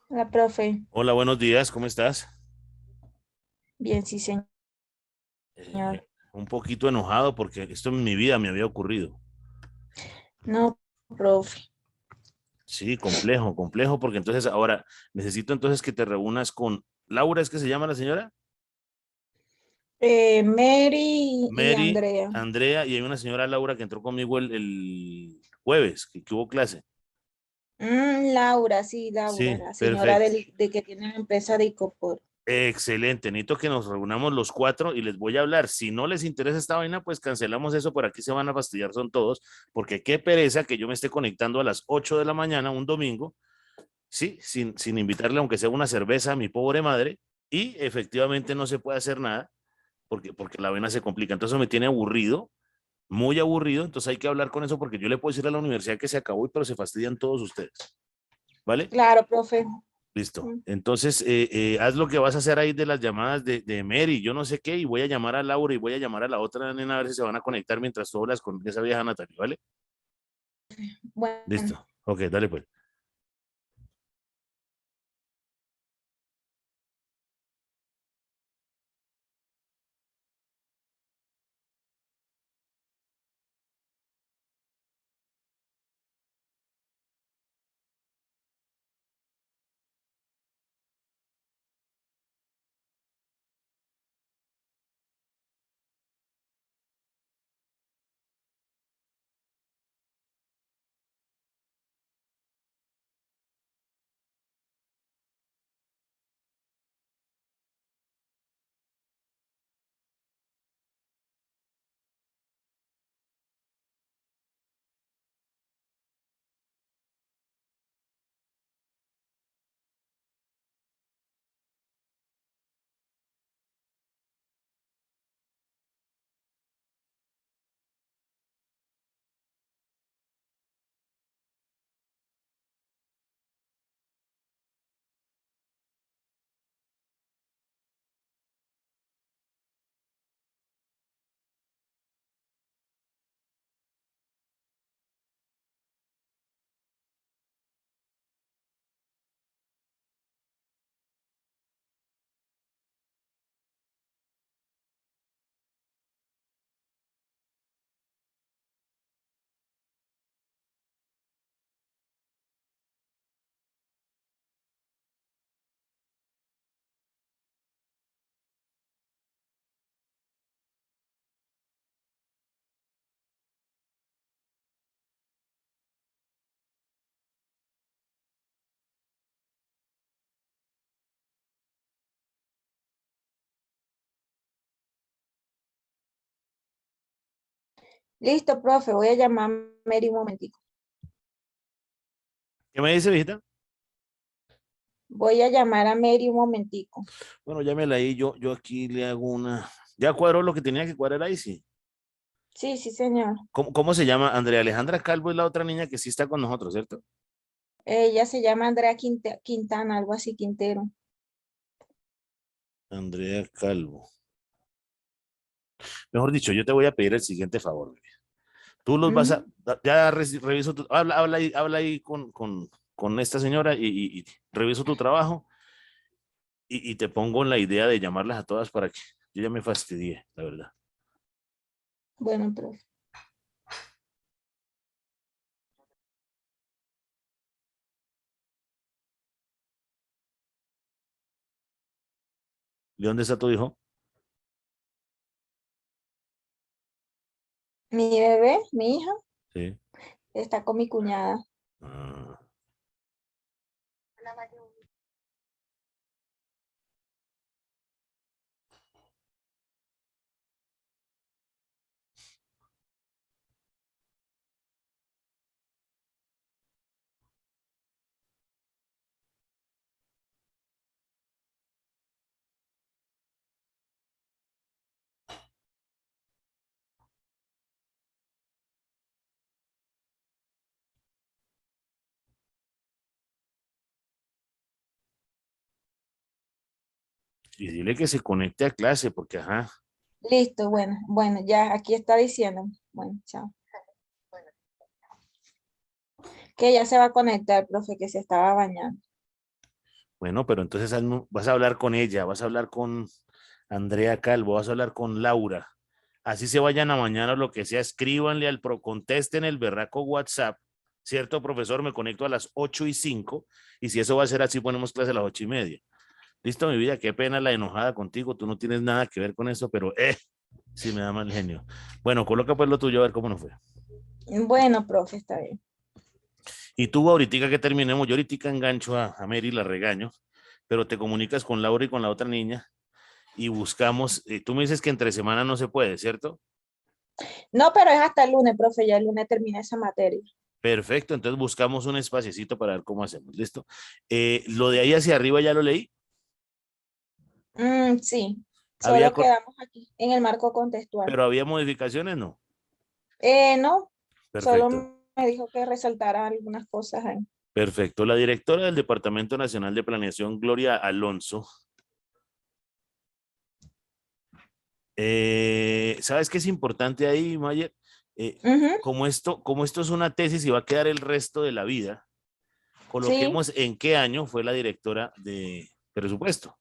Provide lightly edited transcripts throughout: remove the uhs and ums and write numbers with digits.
La profe, Hola, buenos días, ¿cómo estás? bien, sí, señor. Un poquito enojado porque esto en mi vida me había ocurrido. No, profe. Sí, complejo, complejo, porque entonces ahora necesito entonces que te reúnas con Laura, ¿es que se llama la señora? Mary y Mary, Andrea. Andrea, y hay una señora Laura que entró conmigo el jueves, que hubo clase. Laura, sí, Laura, Sí, la señora perfecto. de que tiene la empresa de Icopor. Excelente, necesito que nos reunamos los cuatro y les voy a hablar. Si no les interesa esta vaina, pues cancelamos eso, por aquí se van a fastidiar, son todos, porque qué pereza que yo me esté conectando a las 8 de la mañana un domingo, sí, sin invitarle aunque sea una cerveza a mi pobre madre, y efectivamente no se puede hacer nada, porque la vaina se complica. Entonces me tiene aburrido, muy aburrido, entonces hay que hablar con eso, porque yo le puedo decir a la universidad que se acabó, pero se fastidian todos ustedes, ¿vale? Claro, profe. Listo. Mm, Entonces, haz lo que vas a hacer ahí de las llamadas de Mary, yo no sé qué, y voy a llamar a Laura y voy a llamar a la otra nena a ver si se van a conectar mientras tú hablas con esa vieja Natalia, ¿vale? Bueno, Listo. Ok, dale pues. listo, profe, voy a llamar a Mary un momentico. ¿Qué me dice, viejita? Voy a llamar a Mary un momentico. Bueno, llámela ahí, yo aquí le hago una. Ya cuadró lo que tenía que cuadrar ahí, sí. Sí, sí, señor. ¿Cómo se llama? Andrea Alejandra Calvo es la otra niña que sí está con nosotros, ¿cierto? Ella se llama Andrea Quintana, algo así, Quintero. Andrea Calvo. Mejor dicho, yo te voy a pedir el siguiente favor. Tú los vas a, Ujú. ya reviso tu, habla ahí con esta señora y reviso tu trabajo y te pongo en la idea de llamarlas a todas para que yo ya me fastidié, la verdad. Bueno, profe. ¿De dónde está tu hijo? Mi bebé, mi hija, Sí. está con mi cuñada. Ah, y dile que se conecte a clase, porque ajá. Listo, bueno, bueno, ya aquí está diciendo. Bueno, chao. Que ya se va a conectar, profe, que se estaba bañando. Bueno, pero entonces vas a hablar con ella, vas a hablar con Andrea Calvo, vas a hablar con Laura. Así se vayan a mañana o lo que sea, escríbanle al contesten el berraco WhatsApp. ¿Cierto, profesor? Me conecto a las 8:05 y si eso va a ser así, ponemos clase a las 8:30. Listo, mi vida, qué pena la enojada contigo, tú no tienes nada que ver con eso, pero sí me da mal genio. Bueno, coloca pues lo tuyo a ver cómo nos fue. Bueno, profe, está bien. Y tú ahorita que terminemos, yo ahorita engancho a Mary, la regaño, pero te comunicas con Laura y con la otra niña y buscamos, tú me dices que entre semana no se puede, ¿cierto? No, pero es hasta el lunes, profe, ya el lunes termina esa materia. Perfecto, entonces buscamos un espaciecito para ver cómo hacemos, ¿listo? Lo de ahí hacia arriba ya lo leí. Sí, Había, solo quedamos aquí en el marco contextual. pero había modificaciones, no. No, Perfecto, solo me dijo que resaltara algunas cosas ahí. perfecto. La directora del Departamento Nacional de Planeación, Gloria Alonso. ¿Sabes qué es importante ahí, Mayer? Eh, Ujú, como esto es una tesis y va a quedar el resto de la vida, sí, coloquemos en qué año fue la directora de presupuesto.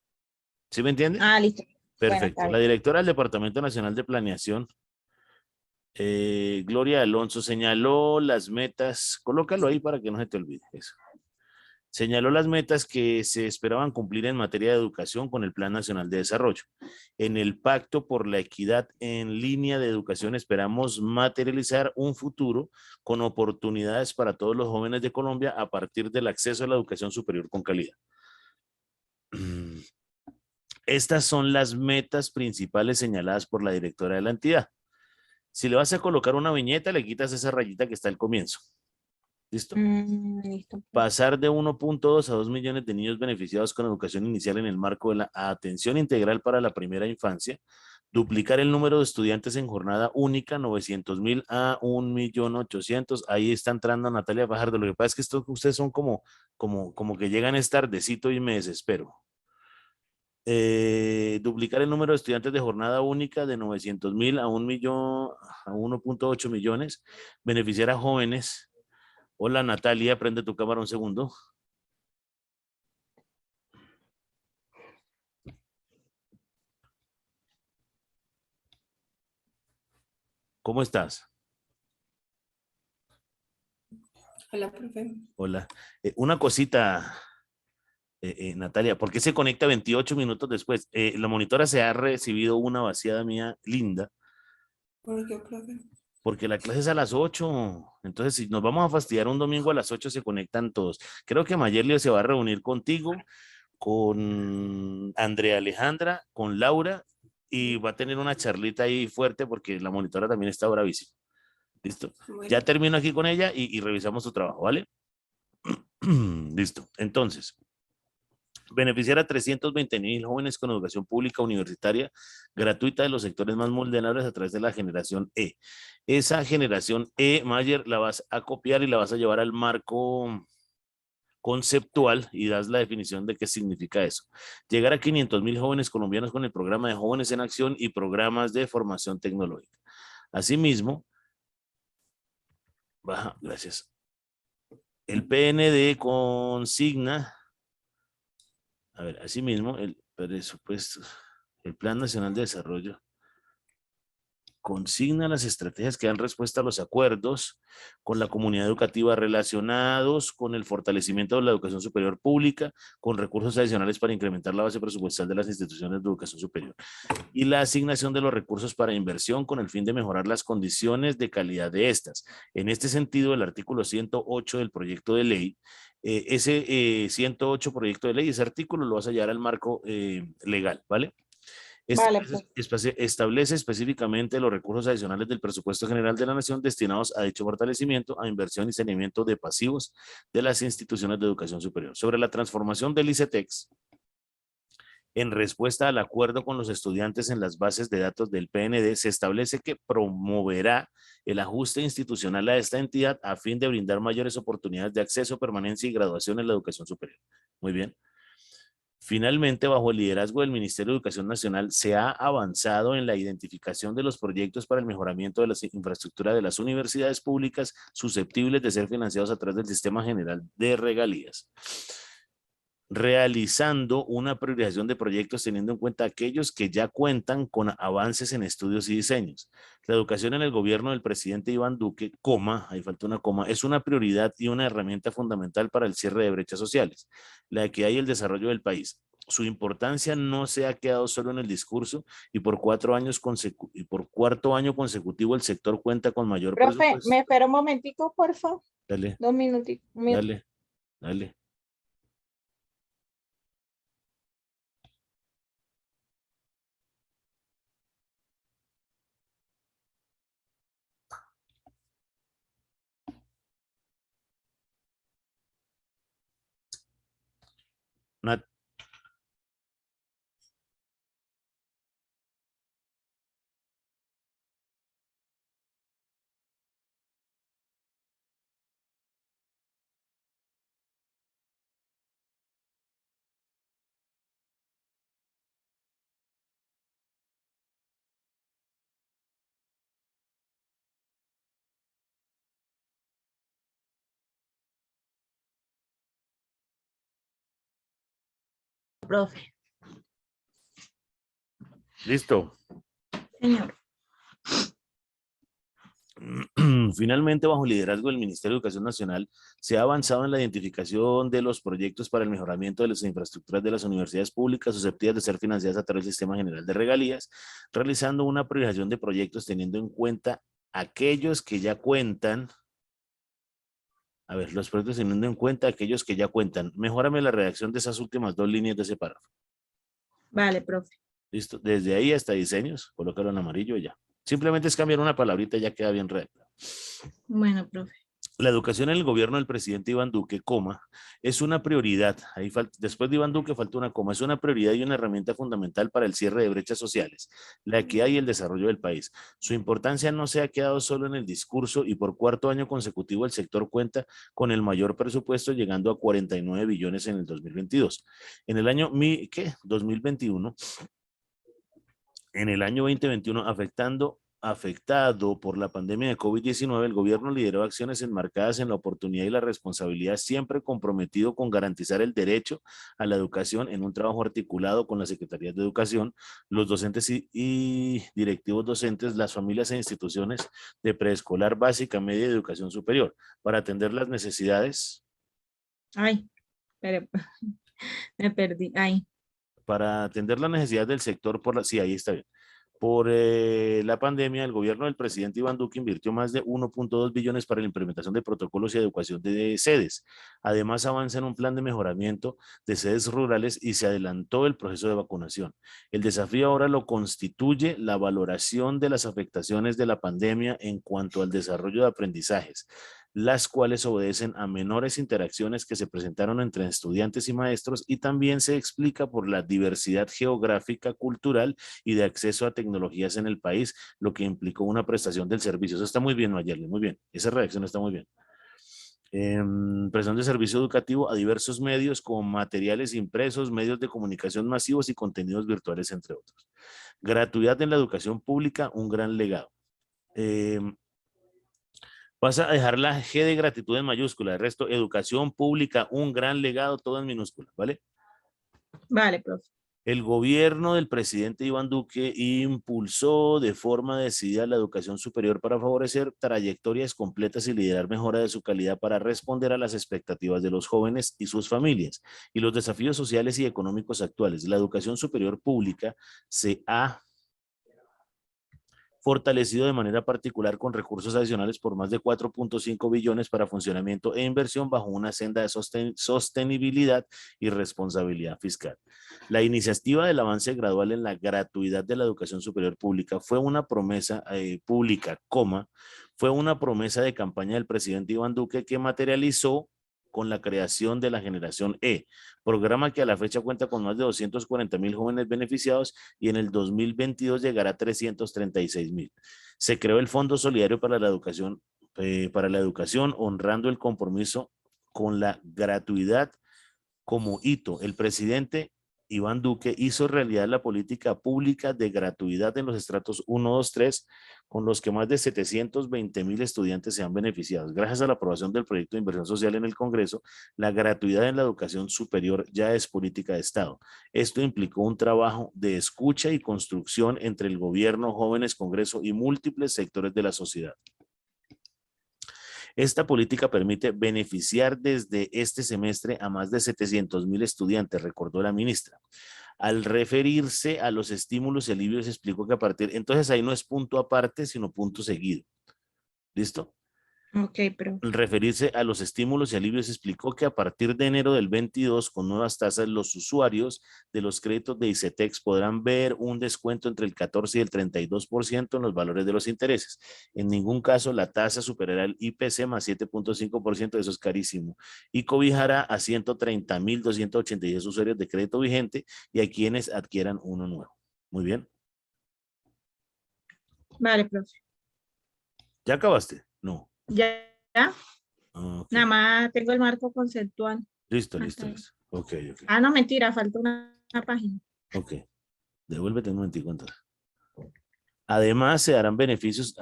¿Sí me entiende? listo. Bueno, Perfecto. está La bien. directora del Departamento Nacional de Planeación, Gloria Alonso, señaló las metas, colócalo ahí para que no se te olvide eso. Señaló las metas que se esperaban cumplir en materia de educación con el Plan Nacional de Desarrollo. En el Pacto por la Equidad en Línea de Educación esperamos materializar un futuro con oportunidades para todos los jóvenes de Colombia a partir del acceso a la educación superior con calidad. Estas son las metas principales señaladas por la directora de la entidad. Si le vas a colocar una viñeta, le quitas esa rayita que está al comienzo. ¿Listo? Listo, profe. Pasar de 1.2 a 2 millones de niños beneficiados con educación inicial en el marco de la atención integral para la primera infancia, duplicar el número de estudiantes en jornada única, 900.000 a 1.800.000. Ahí está entrando Natalia Fajardo. Lo que pasa es que estos ustedes son como que llegan es tardecito y me desespero. Duplicar el número de estudiantes de jornada única de 900.000 a 1 millón, a 1.8 millones, beneficiar a jóvenes. Hola Natalia, prende tu cámara un segundo. ¿Cómo estás? Hola, profe. Hola. Una cosita, Natalia, ¿por qué se conecta 28 minutos después? La monitora se ha recibido una vaciada mía linda, ¿Por qué, profe? porque la clase es a las 8. Entonces, si nos vamos a fastidiar un domingo a las 8, se conectan todos. Creo que Mayerlio se va a reunir contigo, con Andrea Alejandra, con Laura, y va a tener una charlita ahí fuerte porque la monitora también está bravísima. ¿Listo? Ya Bueno, termino aquí con ella y revisamos su trabajo, ¿vale? Listo. Entonces, beneficiar a 320.000 jóvenes con educación pública universitaria gratuita de los sectores más vulnerables a través de la generación E. Esa generación E, Mayer, la vas a copiar y la vas a llevar al marco conceptual y das la definición de qué significa eso. Llegar a 500.000 jóvenes colombianos con el programa de Jóvenes en Acción y programas de formación tecnológica. Asimismo, baja, gracias. El PND consigna, a ver, asimismo, el presupuesto, el Plan Nacional de Desarrollo. consigna las estrategias que dan respuesta a los acuerdos con la comunidad educativa relacionados con el fortalecimiento de la educación superior pública, con recursos adicionales para incrementar la base presupuestal de las instituciones de educación superior y la asignación de los recursos para inversión con el fin de mejorar las condiciones de calidad de estas. En este sentido, el artículo 108 del proyecto de ley, ese 108 proyecto de ley, ese artículo lo vas a llevar al marco legal, ¿vale? Vale, profe. Establece específicamente los recursos adicionales del presupuesto general de la nación destinados a dicho fortalecimiento, a inversión y saneamiento de pasivos de las instituciones de educación superior. Sobre la transformación del ICETEX, en respuesta al acuerdo con los estudiantes en las bases de datos del PND, se establece que promoverá el ajuste institucional a esta entidad a fin de brindar mayores oportunidades de acceso, permanencia y graduación en la educación superior. Muy bien. Finalmente, bajo el liderazgo del Ministerio de Educación Nacional, se ha avanzado en la identificación de los proyectos para el mejoramiento de la infraestructura de las universidades públicas susceptibles de ser financiados a través del Sistema General de Regalías, realizando una priorización de proyectos teniendo en cuenta aquellos que ya cuentan con avances en estudios y diseños. La educación en el gobierno del presidente Iván Duque, ahí falta una coma, es una prioridad y una herramienta fundamental para el cierre de brechas sociales, la equidad y el desarrollo del país. Su importancia no se ha quedado solo en el discurso y por cuarto año consecutivo el sector cuenta con mayor Profe, presupuesto. ¿me espera un momentico, por favor? Dale, 2 minutitos. dale. Nat, Profe. listo. Señor. Finalmente, bajo el liderazgo del Ministerio de Educación Nacional, se ha avanzado en la identificación de los proyectos para el mejoramiento de las infraestructuras de las universidades públicas susceptibles de ser financiadas a través del Sistema General de Regalías, realizando una priorización de proyectos teniendo en cuenta aquellos que ya cuentan. Los proyectos teniendo en cuenta aquellos que ya cuentan. Mejórame la redacción de esas últimas 2 líneas de ese párrafo. Vale, profe. Listo. Desde ahí hasta diseños, colócalo en amarillo y ya. Simplemente es cambiar una palabrita y ya queda bien redactado. Bueno, profe. La educación en el gobierno del presidente Iván Duque, es una prioridad. Después de Iván Duque falta una coma. Es una prioridad y una herramienta fundamental para el cierre de brechas sociales, la equidad y el desarrollo del país. Su importancia no se ha quedado solo en el discurso y por cuarto año consecutivo el sector cuenta con el mayor presupuesto llegando a 49 billones en el 2022. En el año 2021, en el año 2021, afectado por la pandemia de COVID-19, el gobierno lideró acciones enmarcadas en la oportunidad y la responsabilidad, siempre comprometido con garantizar el derecho a la educación en un trabajo articulado con las secretarías de educación, los docentes y directivos docentes, las familias e instituciones de preescolar, básica, media y educación superior, para atender las necesidades. Ay, pero me perdí. Ay. Para atender las necesidades del sector sí, ahí está bien. Por la pandemia, el gobierno del presidente Iván Duque invirtió más de 1.2 billones para la implementación de protocolos y educación de sedes. Además, avanza en un plan de mejoramiento de sedes rurales y se adelantó el proceso de vacunación. El desafío ahora lo constituye la valoración de las afectaciones de la pandemia en cuanto al desarrollo de aprendizajes, las cuales obedecen a menores interacciones que se presentaron entre estudiantes y maestros y también se explica por la diversidad geográfica, cultural y de acceso a tecnologías en el país, lo que implicó una prestación del servicio. Eso está muy bien, Mayerly, muy bien. Esa redacción está muy bien. Prestación de servicio educativo a diversos medios como materiales impresos, medios de comunicación masivos y contenidos virtuales, entre otros. Gratuidad en la educación pública, un gran legado. Vas a dejar la G de gratitud en mayúscula. El resto, educación pública, un gran legado, todo en minúscula, ¿vale? Vale, profe. El gobierno del presidente Iván Duque impulsó de forma decidida la educación superior para favorecer trayectorias completas y liderar mejora de su calidad para responder a las expectativas de los jóvenes y sus familias y los desafíos sociales y económicos actuales. La educación superior pública se ha fortalecido de manera particular con recursos adicionales por más de 4.5 billones para funcionamiento e inversión bajo una senda de sostenibilidad y responsabilidad fiscal. La iniciativa del avance gradual en la gratuidad de la educación superior pública fue una promesa fue una promesa de campaña del presidente Iván Duque que materializó con la creación de la Generación E, programa que a la fecha cuenta con más de 240,000 jóvenes beneficiados y en el 2022 llegará a 336,000. Se creó el Fondo Solidario para la educación, honrando el compromiso con la gratuidad como hito. El presidente Iván Duque hizo realidad la política pública de gratuidad en los estratos 1, 2, 3, con los que más de 720,000 estudiantes se han beneficiado. Gracias a la aprobación del proyecto de inversión social en el Congreso, la gratuidad en la educación superior ya es política de Estado. Esto implicó un trabajo de escucha y construcción entre el gobierno, jóvenes, Congreso y múltiples sectores de la sociedad. Esta política permite beneficiar desde este semestre a más de 700,000 estudiantes, recordó la ministra. Al referirse a los estímulos y alivios, explicó que entonces ahí no es punto aparte, sino punto seguido. ¿Listo? Ok, pero Al referirse a los estímulos y alivios, explicó que a partir de enero del 22, con nuevas tasas, los usuarios de los créditos de ICETEX podrán ver un descuento entre el 14 y el 32% en los valores de los intereses. En ningún caso la tasa superará el IPC más 7.5%, eso es carísimo, y cobijará a 130,286 usuarios de crédito vigente y a quienes adquieran uno nuevo. Muy bien. vale, profe. ¿Ya acabaste? No. Ya, Ok. nada más tengo el marco conceptual. Listo. Hasta ahí. Ok. Ah, no, mentira, falta una página. Ok. Devuélvete un momentico entonces. Además, se darán beneficios.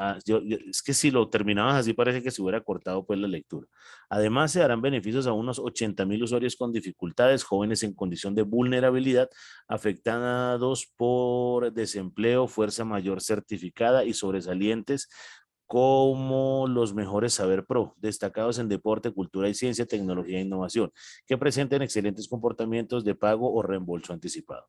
Es que si lo terminabas así, parece que se hubiera cortado pues la lectura. Además, se darán beneficios a unos 80,000 usuarios con dificultades, jóvenes en condición de vulnerabilidad, afectados por desempleo, fuerza mayor certificada y sobresalientes como los mejores Saber Pro, destacados en deporte, cultura y ciencia, tecnología e innovación, que presenten excelentes comportamientos de pago o reembolso anticipado.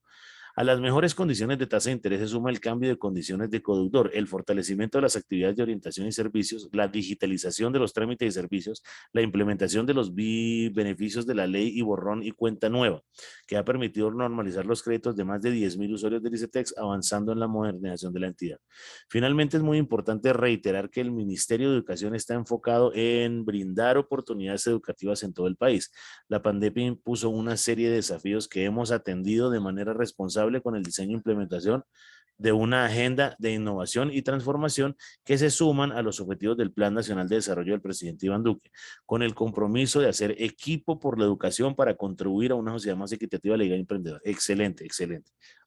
A las mejores condiciones de tasa de interés se suma el cambio de condiciones de codeudor, el fortalecimiento de las actividades de orientación y servicios, la digitalización de los trámites y servicios, la implementación de los beneficios de la ley y borrón y cuenta nueva, que ha permitido normalizar los créditos de más de 10,000 usuarios del ICETEX, avanzando en la modernización de la entidad. Finalmente, es muy importante reiterar que el Ministerio de Educación está enfocado en brindar oportunidades educativas en todo el país. La pandemia impuso una serie de desafíos que hemos atendido de manera responsable con el diseño e implementación de una agenda de innovación y transformación que se suman a los objetivos del Plan Nacional de Desarrollo del presidente Iván Duque, con el compromiso de hacer equipo por la educación para contribuir a una sociedad más equitativa, legal y emprendedora. Excelente.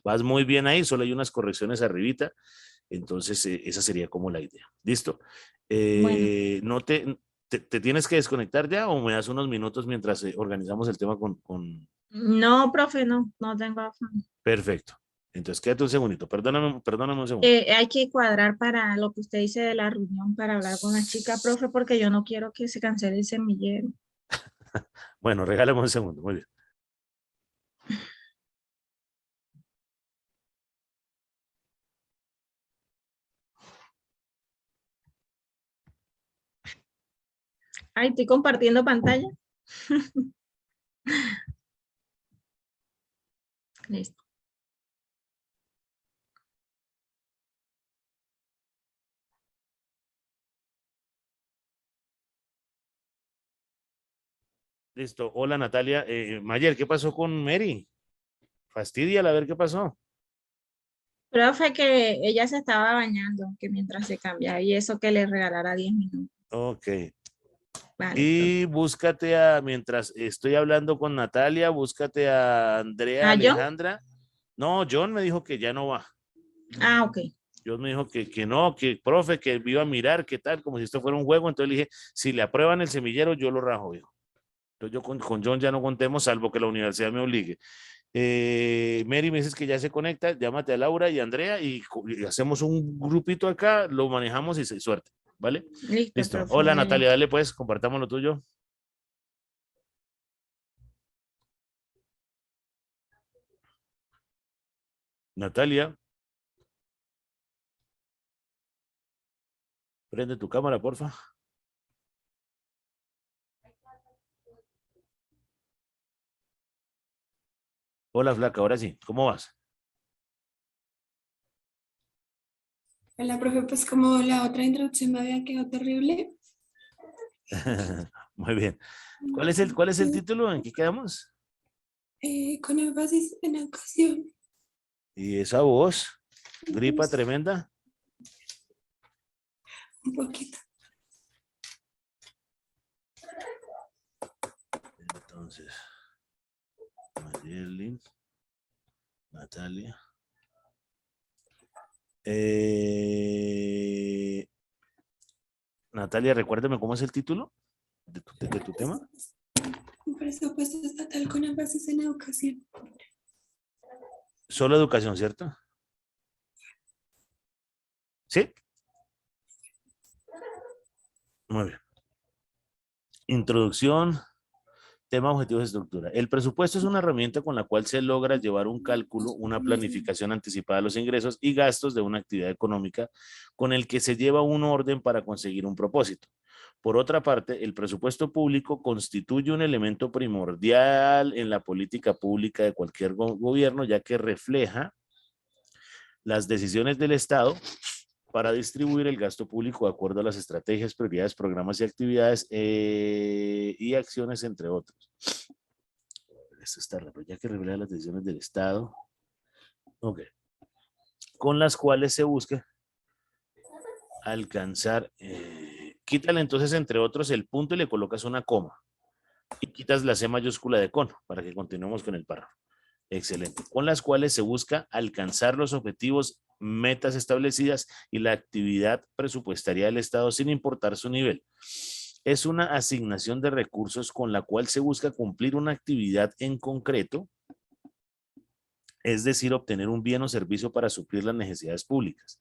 Vas muy bien ahí, solo hay unas correcciones arribita, entonces esa sería como la idea. ¿Listo? Bueno, No ¿Te tienes que desconectar ya o me das unos minutos mientras organizamos el tema con... no, profe, no tengo afán. Perfecto. Entonces, quédate un segundito. Perdóname un segundo. Hay que cuadrar para lo que usted dice de la reunión para hablar con la chica, profe, porque yo no quiero que se cancele el semillero. Bueno, regálame un segundo. Muy bien. Ay, estoy compartiendo pantalla. Listo. Listo. Hola, Natalia. Mayer, ¿qué pasó con Mary? Fastidiala, a ver qué pasó. Profe, que ella se estaba bañando, que mientras se cambiaba y eso que le regalara 10 minutos. Ok. Vale, profe. Y mientras estoy hablando con Natalia, búscate a Andrea ¿Ah, yo? Alejandra. No, John me dijo que ya no va. Ah, ok. John me dijo que no, que profe, que iba a mirar qué tal, como si esto fuera un juego. Entonces le dije, si le aprueban el semillero, yo lo rajo, hijo. Entonces yo con John ya no contemos, salvo que la universidad me obligue. Mary me dices que ya se conecta, llámate a Laura y Andrea y hacemos un grupito acá, lo manejamos y suerte, ¿vale? Listo, Listo. profe, Hola muy bien. Natalia, dale pues, compartamos lo tuyo. Natalia, prende tu cámara, porfa. Hola Flaca, ahora sí, ¿cómo vas? Hola, profe, pues como la otra introducción me había quedado terrible. Muy bien. ¿Cuál es el título? ¿En qué quedamos? Con énfasis en educación. Y esa voz, gripa tremenda. Un poquito. Entonces, Mayerlin, Natalia. Natalia, recuérdame cómo es el título de tu tema. Un presupuesto estatal con énfasis en educación. Solo educación, ¿cierto? ¿Sí? Muy bien. Introducción, tema, objetivos, estructura. El presupuesto es una herramienta con la cual se logra llevar un cálculo, una planificación anticipada de los ingresos y gastos de una actividad económica con el que se lleva un orden para conseguir un propósito. Por otra parte, el presupuesto público constituye un elemento primordial en la política pública de cualquier gobierno, ya que refleja las decisiones del Estado para distribuir el gasto público de acuerdo a las estrategias, prioridades, programas y actividades y acciones, entre otros. Esto está raro, ya que revela las decisiones del Estado. Ok. Con las cuales se busca alcanzar. Quítale entonces, entre otros, el punto y le colocas una coma. Y quitas la C mayúscula de con para que continuemos con el párrafo. Excelente. Con las cuales se busca alcanzar los objetivos, metas establecidas y la actividad presupuestaria del Estado sin importar su nivel. Es una asignación de recursos con la cual se busca cumplir una actividad en concreto, es decir, obtener un bien o servicio para suplir las necesidades públicas.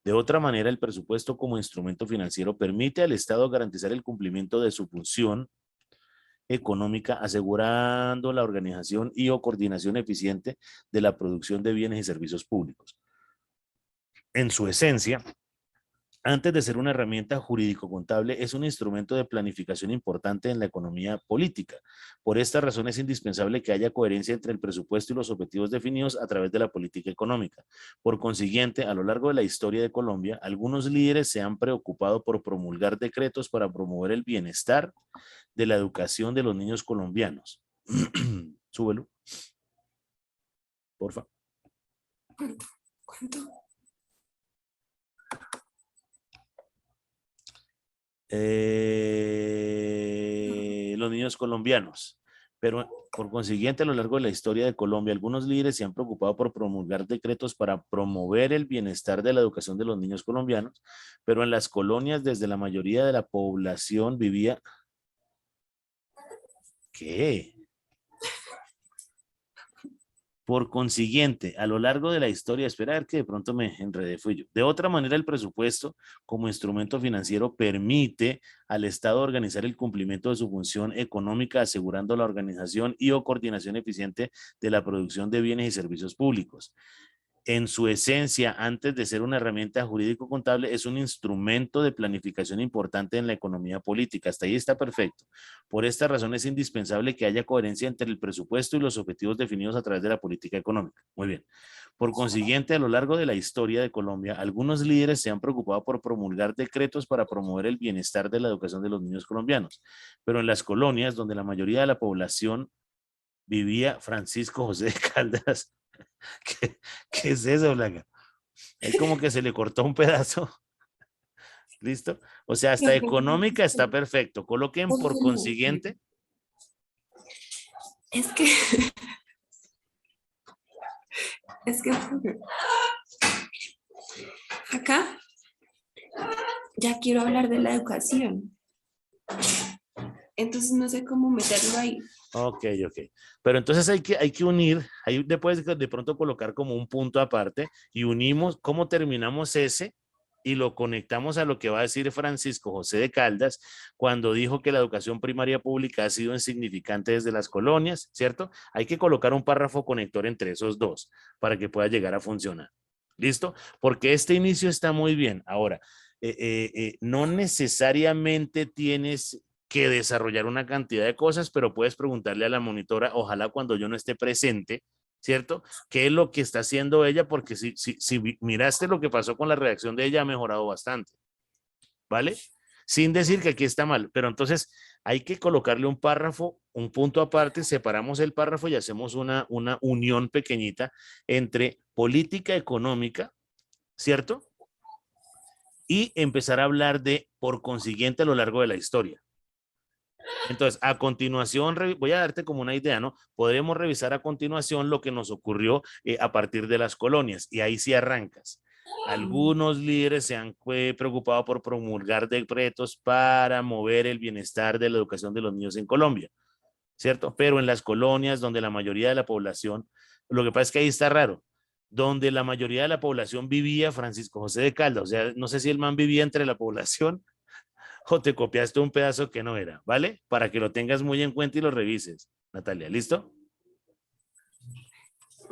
De otra manera, el presupuesto como instrumento financiero permite al Estado garantizar el cumplimiento de su función económica, asegurando la organización y o coordinación eficiente de la producción de bienes y servicios públicos. En su esencia, antes de ser una herramienta jurídico-contable, es un instrumento de planificación importante en la economía política. Por esta razón es indispensable que haya coherencia entre el presupuesto y los objetivos definidos a través de la política económica. Por consiguiente, a lo largo de la historia de Colombia, algunos líderes se han preocupado por promulgar decretos para promover el bienestar de la educación de los niños colombianos. Súbelo, porfa. ¿Cuánto? Los niños colombianos. Pero por consiguiente, a lo largo de la historia de Colombia, algunos líderes se han preocupado por promulgar decretos para promover el bienestar de la educación de los niños colombianos, pero en las colonias, desde la mayoría de la población vivía... ¿Qué? Por consiguiente, a lo largo de la historia, esperar que de pronto me enredé fui yo. De otra manera, el presupuesto como instrumento financiero permite al Estado organizar el cumplimiento de su función económica, asegurando la organización y o coordinación eficiente de la producción de bienes y servicios públicos. En su esencia, antes de ser una herramienta jurídico-contable, es un instrumento de planificación importante en la economía política. Hasta ahí está perfecto. Por esta razón es indispensable que haya coherencia entre el presupuesto y los objetivos definidos a través de la política económica. Muy bien. Por consiguiente, a lo largo de la historia de Colombia, algunos líderes se han preocupado por promulgar decretos para promover el bienestar de la educación de los niños colombianos. Pero en las colonias, donde la mayoría de la población vivía, Francisco José de Caldas. ¿Qué es eso, Blanca? Es como que se le cortó un pedazo. ¿Listo? O sea, hasta económica está perfecto. Coloquen por consiguiente. Es que acá ya quiero hablar de la educación. Entonces no sé cómo meterlo ahí. Ok, ok. Pero entonces hay que unir, ahí después de pronto colocar como un punto aparte y unimos cómo terminamos ese y lo conectamos a lo que va a decir Francisco José de Caldas cuando dijo que la educación primaria pública ha sido insignificante desde las colonias, ¿cierto? Hay que colocar un párrafo conector entre esos dos para que pueda llegar a funcionar. ¿Listo? Porque este inicio está muy bien. Ahora, no necesariamente tienes que desarrollar una cantidad de cosas, pero puedes preguntarle a la monitora, ojalá cuando yo no esté presente, ¿cierto? ¿Qué es lo que está haciendo ella? Porque si miraste lo que pasó con la reacción de ella, ha mejorado bastante, ¿vale? Sin decir que aquí está mal, pero entonces hay que colocarle un párrafo, un punto aparte, separamos el párrafo y hacemos una unión pequeñita entre política económica, ¿cierto? Y empezar a hablar de, por consiguiente, a lo largo de la historia. Entonces, a continuación, voy a darte como una idea, ¿no? Podremos revisar a continuación lo que nos ocurrió a partir de las colonias y ahí sí arrancas. Algunos líderes se han preocupado por promulgar decretos para mover el bienestar de la educación de los niños en Colombia, ¿cierto? Pero en las colonias donde la mayoría de la población, lo que pasa es que ahí está raro, donde la mayoría de la población vivía Francisco José de Caldas, o sea, no sé si el man vivía entre la población o te copiaste un pedazo que no era, ¿vale? Para que lo tengas muy en cuenta y lo revises. Natalia, ¿listo?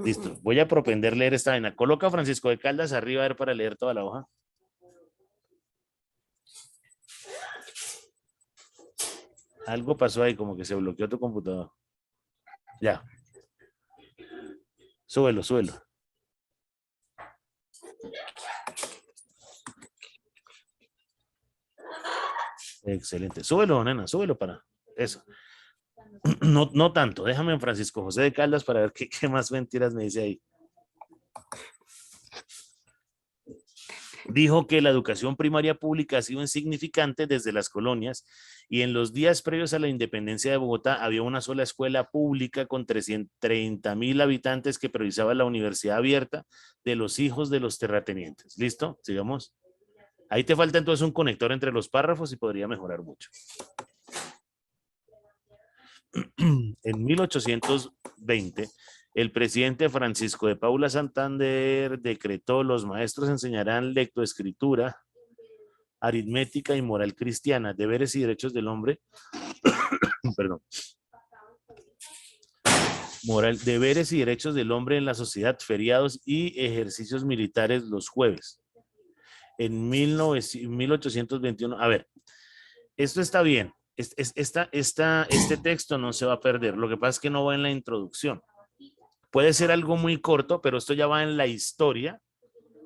Listo. Voy a propender leer esta vaina. Coloca Francisco de Caldas arriba a ver para leer toda la hoja. Algo pasó ahí, como que se bloqueó tu computador. Ya. Súbelo, súbelo. Excelente. Súbelo, nena, súbelo para eso. No, no tanto. Déjame en Francisco José de Caldas para ver qué más mentiras me dice ahí. Dijo que la educación primaria pública ha sido insignificante desde las colonias y en los días previos a la independencia de Bogotá había una sola escuela pública con 330.000 habitantes que priorizaba la universidad abierta de los hijos de los terratenientes. ¿Listo? Sigamos. Ahí te falta entonces un conector entre los párrafos y podría mejorar mucho. En 1820, el presidente Francisco de Paula Santander decretó: los maestros enseñarán lectoescritura, aritmética y moral cristiana, deberes y derechos del hombre, perdón, deberes y derechos del hombre en la sociedad, feriados y ejercicios militares los jueves. En 1821, a ver, esto está bien. Este texto no se va a perder. Lo que pasa es que no va en la introducción. Puede ser algo muy corto, pero esto ya va en la historia.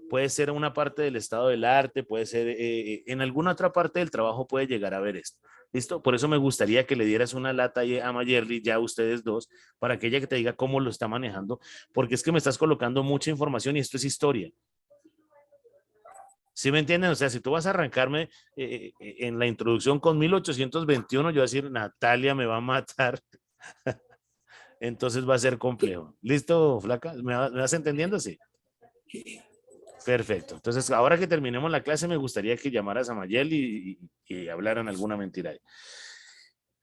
Puede ser una parte del estado del arte, puede ser en alguna otra parte del trabajo puede llegar a ver esto. ¿Listo? Por eso me gustaría que le dieras una lata a Mayerly, ya ustedes dos, para que ella que te diga cómo lo está manejando, porque es que me estás colocando mucha información y esto es historia. ¿Sí me entienden? O sea, si tú vas a arrancarme en la introducción con 1821, yo voy a decir, Natalia me va a matar. Entonces va a ser complejo. ¿Listo, flaca? ¿Me vas entendiendo? Sí. Perfecto. Entonces, ahora que terminemos la clase, me gustaría que llamaras a Mayel y hablaran alguna mentira ahí.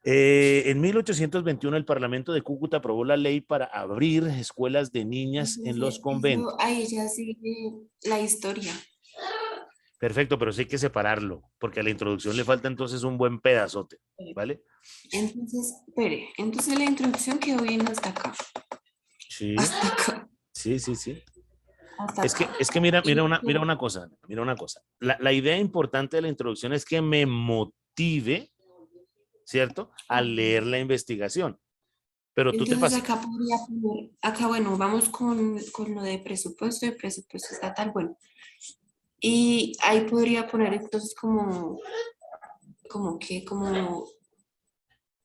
En 1821, el Parlamento de Cúcuta aprobó la ley para abrir escuelas de niñas en los conventos. Ahí ya sigue la historia. Perfecto, pero sí hay que separarlo, porque a la introducción le falta entonces un buen pedazote, ¿vale? Entonces, espere, entonces la introducción quedó bien hasta acá. Sí, Hasta acá. sí, sí, sí. Hasta Es acá. que mira una cosa, mira una cosa. La idea importante de la introducción es que me motive, ¿cierto? A leer la investigación. Pero tú te Entonces pasas. acá podría poner, acá bueno, vamos con lo de presupuesto, el presupuesto estatal, bueno. Y ahí podría poner entonces como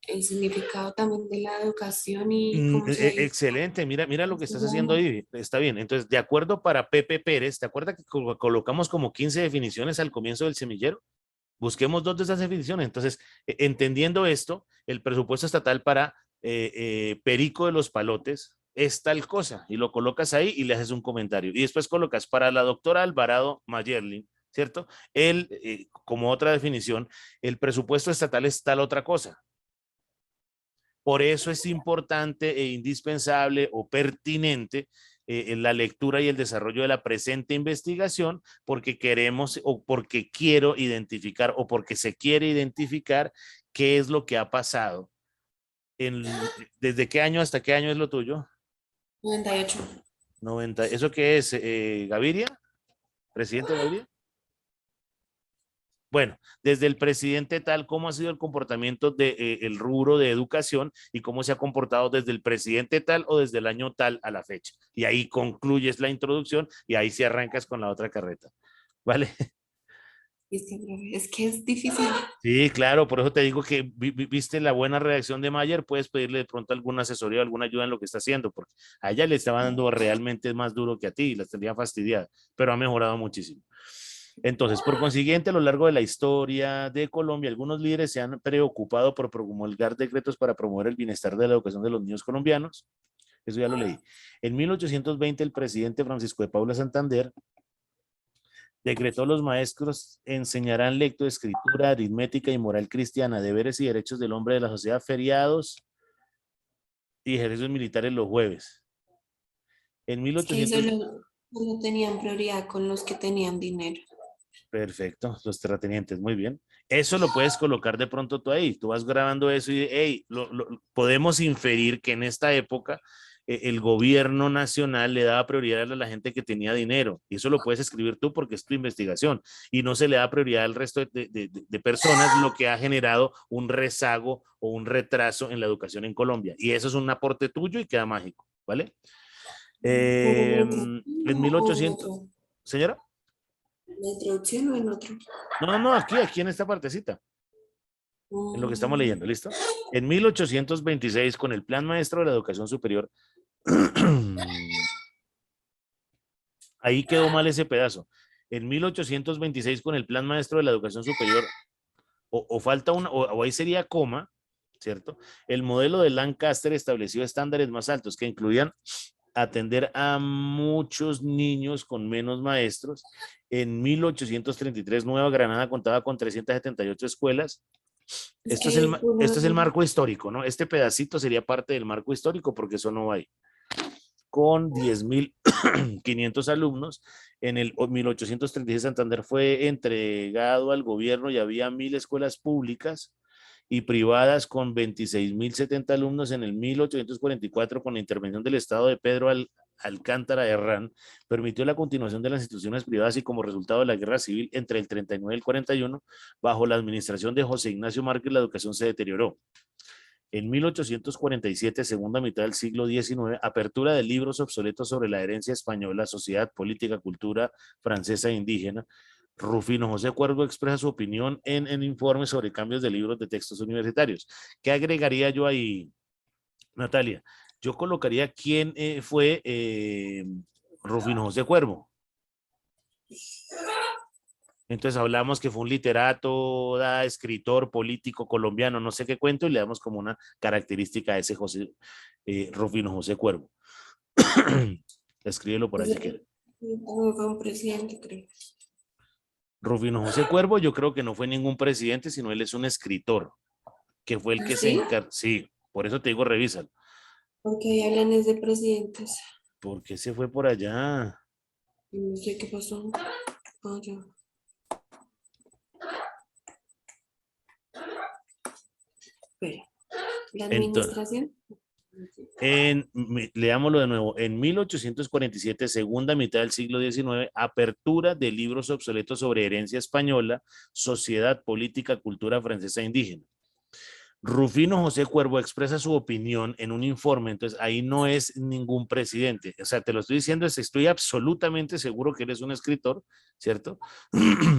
el significado también de la educación y cómo se ha ido. Excelente, mira lo que estás haciendo ahí, está bien. Entonces, de acuerdo para Pepe Pérez, ¿te acuerdas que colocamos como 15 definiciones al comienzo del semillero? Busquemos dos de esas definiciones. Entonces, entendiendo esto, el presupuesto estatal para Perico de los Palotes es tal cosa, y lo colocas ahí y le haces un comentario. Y después colocas para la doctora Alvarado Mayerlin, ¿cierto? Él, como otra definición, el presupuesto estatal es tal otra cosa. Por eso es importante e indispensable o pertinente en la lectura y el desarrollo de la presente investigación, porque queremos o porque quiero identificar o porque se quiere identificar qué es lo que ha pasado. ¿Desde qué año hasta qué año es lo tuyo? 98. 90. ¿Eso qué es, Gaviria? ¿Presidente Gaviria? Bueno, desde el presidente tal, ¿cómo ha sido el comportamiento del rubro de educación y cómo se ha comportado desde el presidente tal o desde el año tal a la fecha? Y ahí concluyes la introducción y ahí se arrancas con la otra carreta. ¿Vale? Es que es difícil. Sí, claro, por eso te digo que viste la buena reacción de Mayer, puedes pedirle de pronto alguna asesoría o alguna ayuda en lo que está haciendo, porque a ella le estaba dando realmente más duro que a ti, la tenía fastidiada, pero ha mejorado muchísimo. Entonces, por consiguiente, a lo largo de la historia de Colombia, algunos líderes se han preocupado por promulgar decretos para promover el bienestar de la educación de los niños colombianos. Eso ya lo leí. En 1820, el presidente Francisco de Paula Santander decretó a los maestros enseñarán lectoescritura, aritmética y moral cristiana, deberes y derechos del hombre de la sociedad, feriados y ejercicios militares los jueves. En Es que 1800... solo tenían prioridad con los que tenían dinero. Perfecto, los terratenientes, muy bien. Eso lo puedes colocar de pronto tú ahí. Tú vas grabando eso y hey, podemos inferir que en esta época el gobierno nacional le daba prioridad a la gente que tenía dinero. Y eso lo puedes escribir tú porque es tu investigación. Y no se le da prioridad al resto de personas, lo que ha generado un rezago o un retraso en la educación en Colombia. Y eso es un aporte tuyo y queda mágico, ¿vale? ¿Pero en la En introducción o en 1800, otro? señora. ¿La introducción o en otro? No, aquí en esta partecita. En lo que estamos Mm, leyendo, ¿listo? En 1826, con el Plan Maestro de la Educación Superior, ahí quedó mal ese pedazo. En 1826, con el Plan Maestro de la Educación Superior, o falta una, o ahí sería coma, ¿cierto? El modelo de Lancaster estableció estándares más altos que incluían atender a muchos niños con menos maestros. En 1833, Nueva Granada contaba con 378 escuelas. Es que hay Esto es el unos... marco histórico, ¿no? Este pedacito sería parte del marco histórico porque eso no va ahí. Con 10.500 alumnos, en el 1836 Santander fue entregado al gobierno y había 1.000 escuelas públicas y privadas con 26.070 alumnos. En el 1844, con la intervención del Estado de Pedro Alcántara Herrán, permitió la continuación de las instituciones privadas y como resultado de la guerra civil entre el 39 y el 41, bajo la administración de José Ignacio Márquez, la educación se deterioró. En 1847, segunda mitad del siglo XIX, apertura de libros obsoletos sobre la herencia española, sociedad, política, cultura francesa e indígena. Rufino José Cuervo expresa su opinión en informes sobre cambios de libros de textos universitarios. ¿Qué agregaría yo ahí, Natalia? Yo colocaría quién fue Rufino José Cuervo. Entonces hablamos que fue un literato, escritor, político colombiano, no sé qué cuento, y le damos como una característica a ese Rufino José Cuervo. Escríbelo por ahí si quiere. Fue un presidente, creo. Rufino José Cuervo, yo creo que no fue ningún presidente, sino él es un escritor, que fue el ¿Ah, que se sí? encargó. Sí, por eso te digo, revísalo. Porque ahí hablan es de presidentes. ¿Por qué se fue por allá? No sé qué pasó. Ah, ya. Espera. ¿La Entonces, administración? leámoslo de nuevo. En 1847, segunda mitad del siglo XIX, apertura de libros obsoletos sobre herencia española, sociedad, política, cultura francesa e indígena. Rufino José Cuervo expresa su opinión en un informe, entonces ahí no es ningún presidente, o sea, te lo estoy diciendo, estoy absolutamente seguro que eres un escritor, ¿cierto?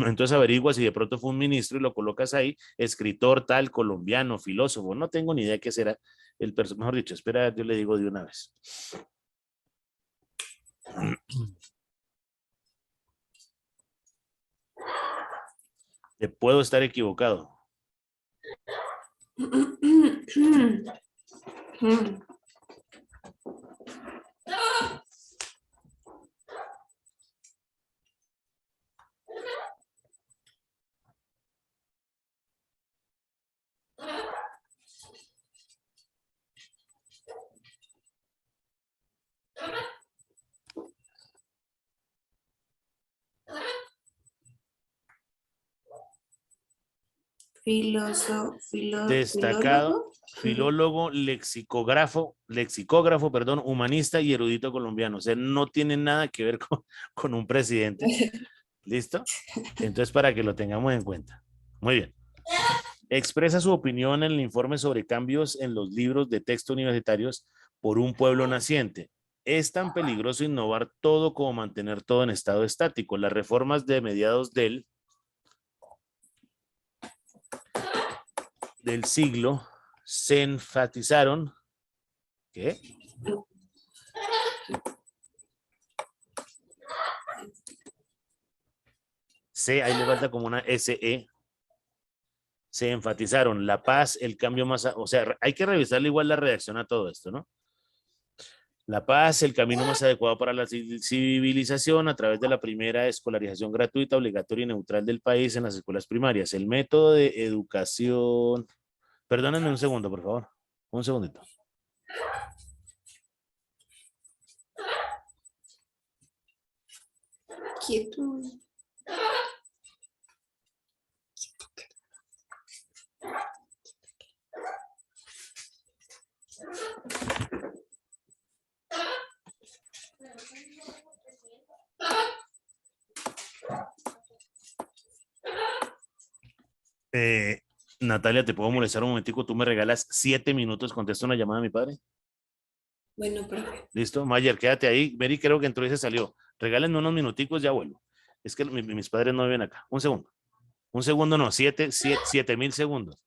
Entonces averigua si de pronto fue un ministro y lo colocas ahí, escritor tal, colombiano, filósofo, no tengo ni idea qué será el personaje, mejor dicho, espera, yo le digo de una vez. Te puedo estar equivocado. Destacado filólogo. filólogo, lexicógrafo, perdón, humanista y erudito colombiano. O sea, no tiene nada que ver con un presidente. ¿Listo? Entonces, para que lo tengamos en cuenta. Muy bien. Expresa su opinión en el informe sobre cambios en los libros de texto universitarios por un pueblo naciente. Es tan peligroso innovar todo como mantener todo en estado estático. Las reformas de mediados del siglo se enfatizaron. ¿Qué? C, ahí le falta como una SE. Se enfatizaron la paz, el cambio más, o sea, hay que revisarle igual la redacción a todo esto, ¿no? La paz, el camino más adecuado para la civilización a través de la primera escolarización gratuita, obligatoria y neutral del país en las escuelas primarias. El método de educación. Perdónenme un segundo, por favor. Un segundito. Quieto. Natalia, ¿te puedo molestar un momentico? Tú me regalas 7 minutos, contesto una llamada a mi padre. Bueno, profe. Listo, Mayer, quédate ahí. Mary creo que entró y se salió. Regálenme unos minuticos, ya vuelvo. Es que mis padres no viven acá. Un segundo. Un segundo no, 7.000 segundos.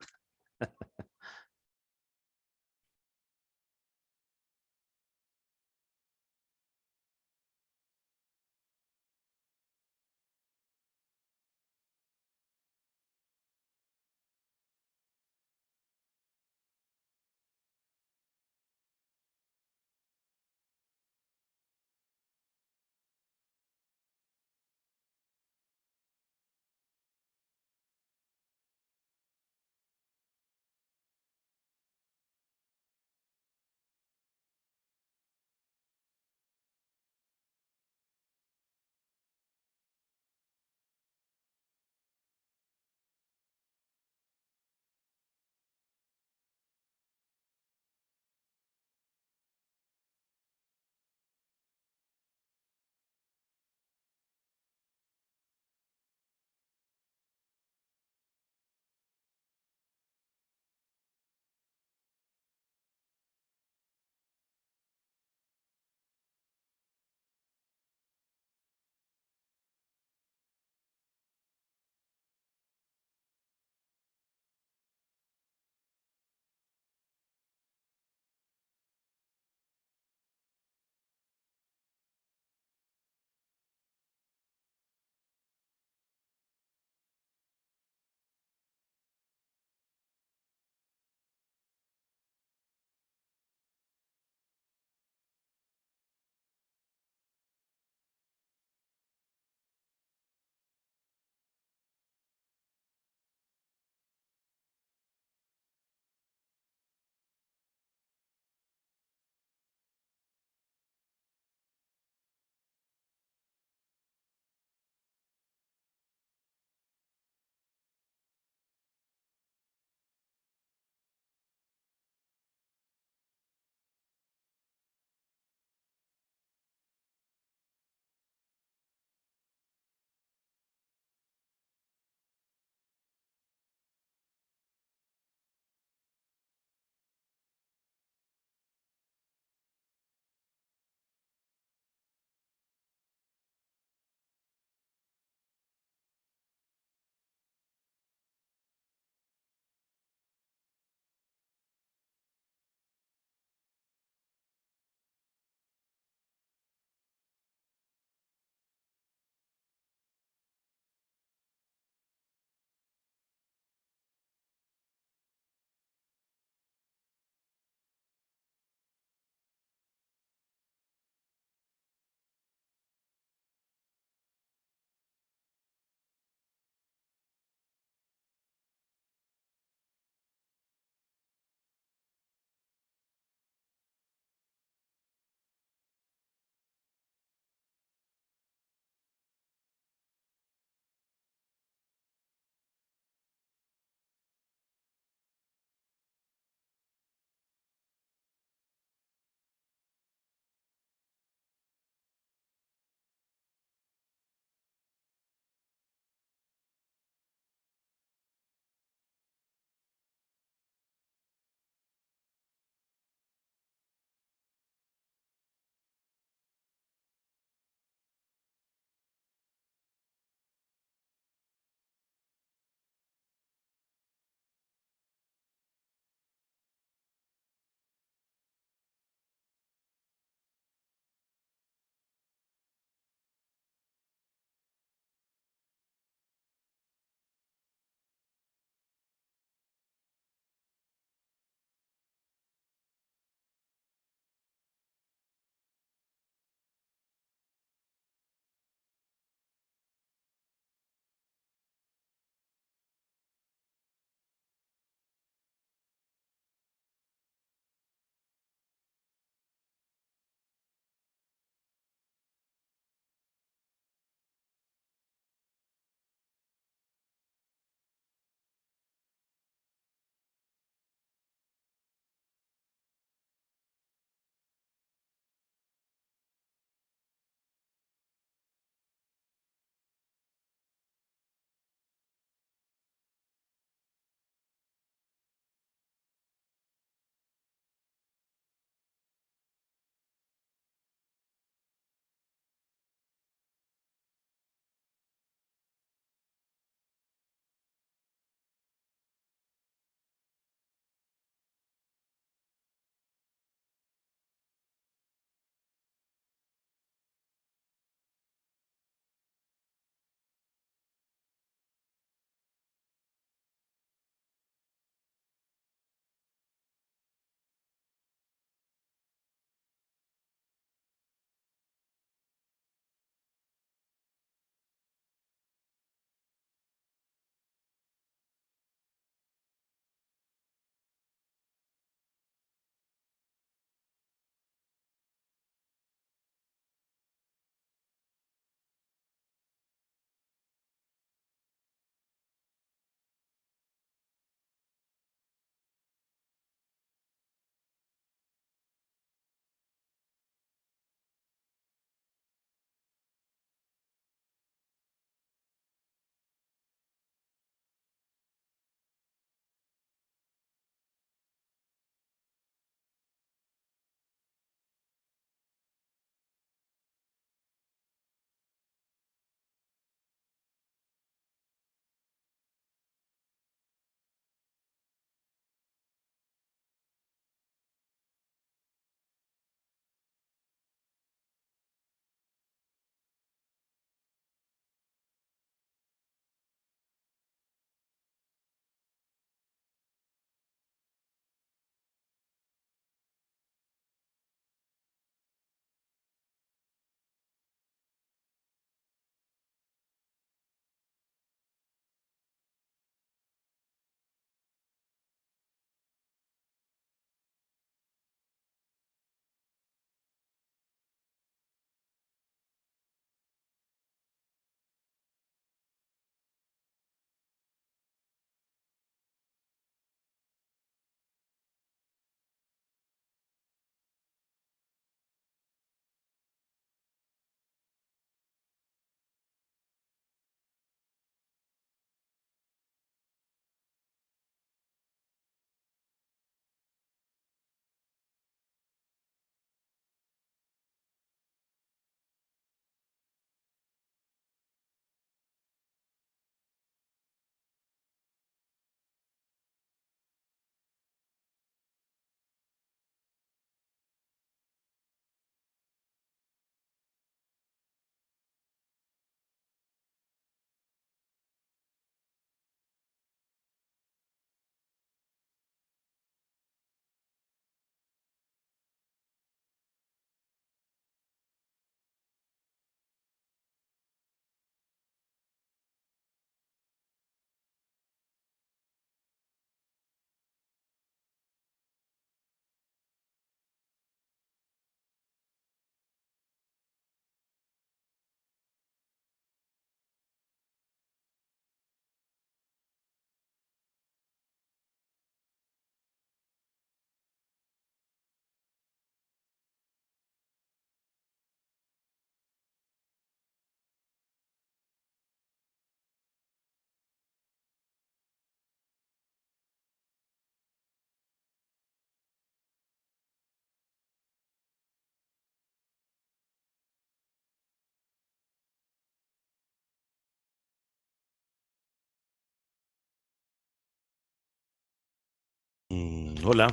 Hola,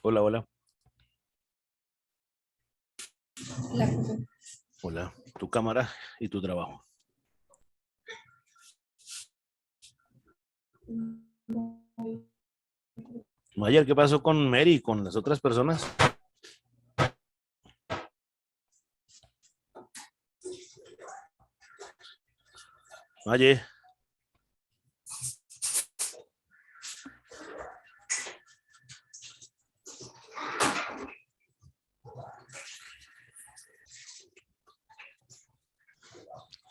hola, hola, hola. Tu cámara y tu trabajo. Ayer, ¿qué pasó con Mary y con las otras personas? Ayer,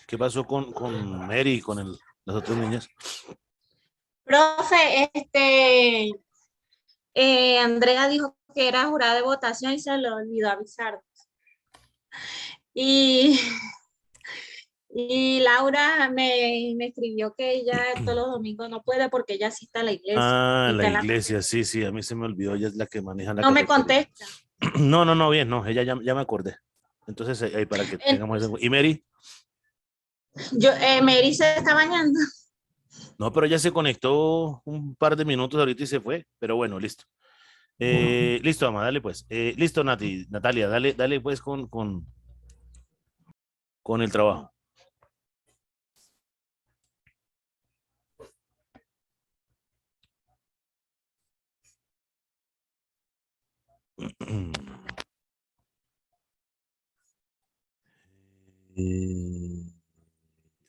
¿qué pasó con Mary y con las otras niñas? Profe, Andrea dijo que era jurada de votación y se le olvidó avisar. Y, y Laura me escribió que ella todos los domingos no puede porque ella asiste a la iglesia Ah, y la está en la iglesia, cafetería. sí, sí, a mí se me olvidó, ella es la que maneja la No me cafetería. contesta. No, no, no, bien, no, ella ya me acordé. Entonces, ahí para que En- tengamos eso. ¿Y Mary? Mary se está bañando. No, pero ella se conectó un par de minutos ahorita y se fue, pero bueno, listo. Listo, Ama, dale pues. Listo, Natalia, dale pues con el trabajo. Eh,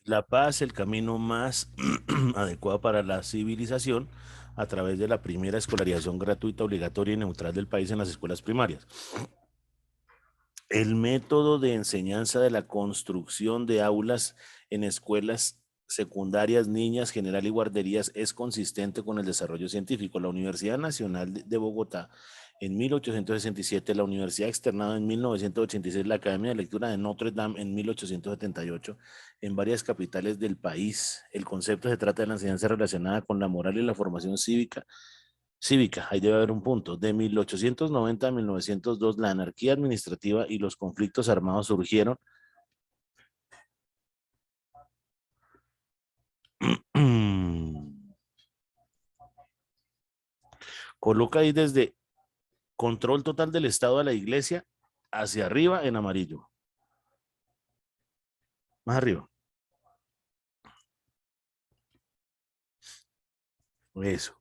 La paz, el camino más adecuado para la civilización a través de la primera escolarización gratuita, obligatoria y neutral del país en las escuelas primarias. El método de enseñanza de la construcción de aulas en escuelas secundarias, niñas, general y guarderías es consistente con el desarrollo científico. La Universidad Nacional de Bogotá en 1867, la Universidad Externado en 1986, la Academia de Lectura de Notre Dame en 1878, en varias capitales del país. El concepto se trata de la enseñanza relacionada con la moral y la formación cívica, ahí debe haber un punto. De 1890 a 1902, la anarquía administrativa y los conflictos armados surgieron. Coloca ahí desde control total del Estado a la iglesia hacia arriba en amarillo. Más arriba. Eso.